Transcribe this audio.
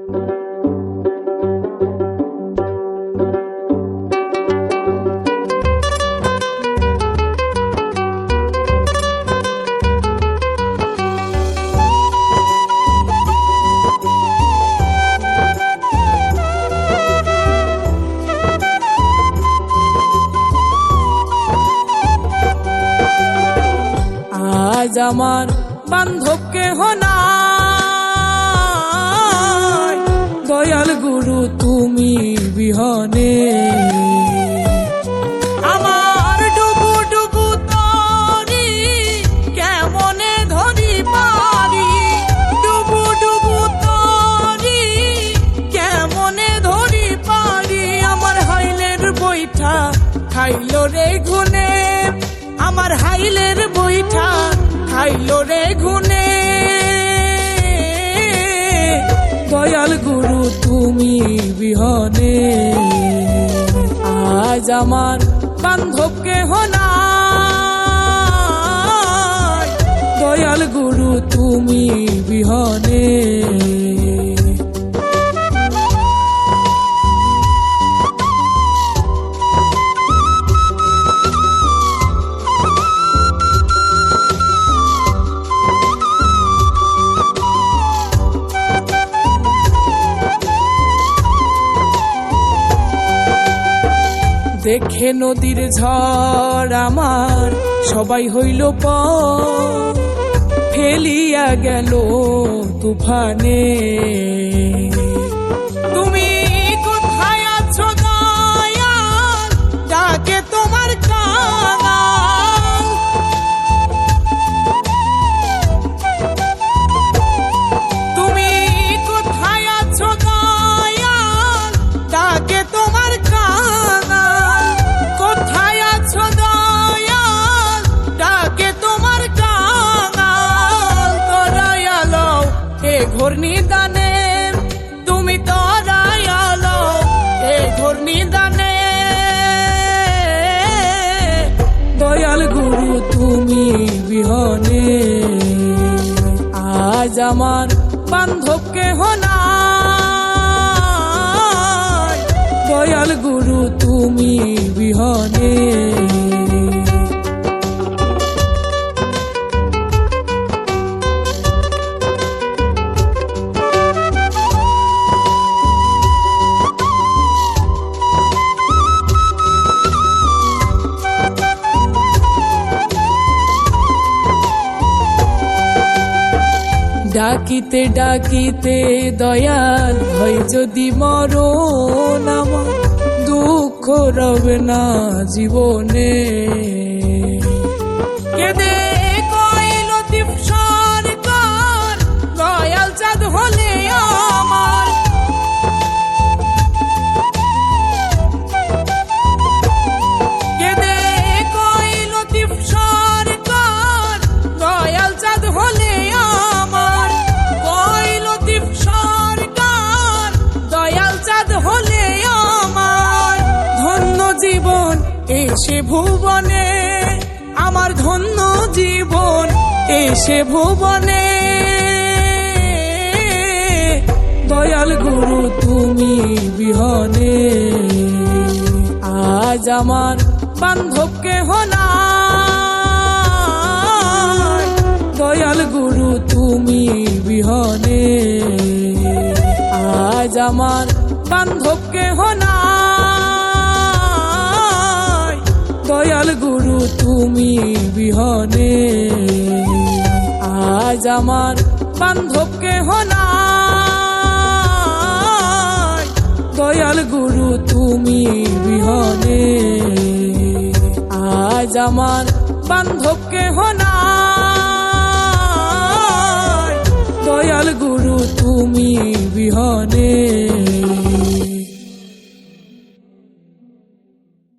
আজ আমার বান্ধব কেহ নাই, দয়াল গুরু তুমি বিহনে। আমার ডুবু ডুবু তরি কেমনে ধরি পারি, ডুবু ডুবু তরি কেমনে ধরি পারি। আমার হাইলের বৈঠা খাইল রে গুনে, আমার হাইলের বৈঠা খাইল রে গুনে। দয়াল গুরু তুমি বিহনে, আজ আমার বান্ধব কেহ নাই, দয়াল গুরু তুমি বিহনে। দেখে নদীর ঝড় আমার সবাই হইল পর, ফেলিয়া গেল তুফানে। তুমি কোথায় আছো দয়াল, ডাকে তোমার কাঙাল। তুমি কোথায় আছো দয়াল, ডাকে তোমার কাঙাল। কোথায় আছো দয়াল, ডাকে তোমার কাঙাল। তরায়ালো এ ঘোর নিদানে, তুমি তরায়ালো এ ঘোর নিদানে। দয়াল গুরু তুমি বিহনে, আজ আমার বান্ধব কেহ নাই, দয়াল গুরু তুমি বিহনে। ডাকিতে ডাকিতে দয়াল হয় যদি মরণ, আমার দুঃখ রবে না জীবনে। কেদে কইল দীপ সরকার, দয়াল চাঁদ হলে আমার। কেদে কইল দীপ সরকার, দয়াল চাঁদ হলে আমার। কইল দীপ সরকার, দয়াল চাঁদ হলে আমার। ধন্য জীবন এসে ভুবনে, আমার ধন্য জীবন এসে ভুবনে। দয়াল গুরু তুমি বিহনে, আজ আমার বান্ধব কেহ নাই, দয়াল গুরু তুমি বিহনে। আজ আমার বান্ধব কেহ নাই, দয়াল গুরু তুমি বিহনে। আজ আমার বান্ধব কেহ নাই, দয়াল গুরু তুমি বিহনে। আজ আমার বান্ধব কেহ নাই, দয়াল গুরু তুমি বিহনে।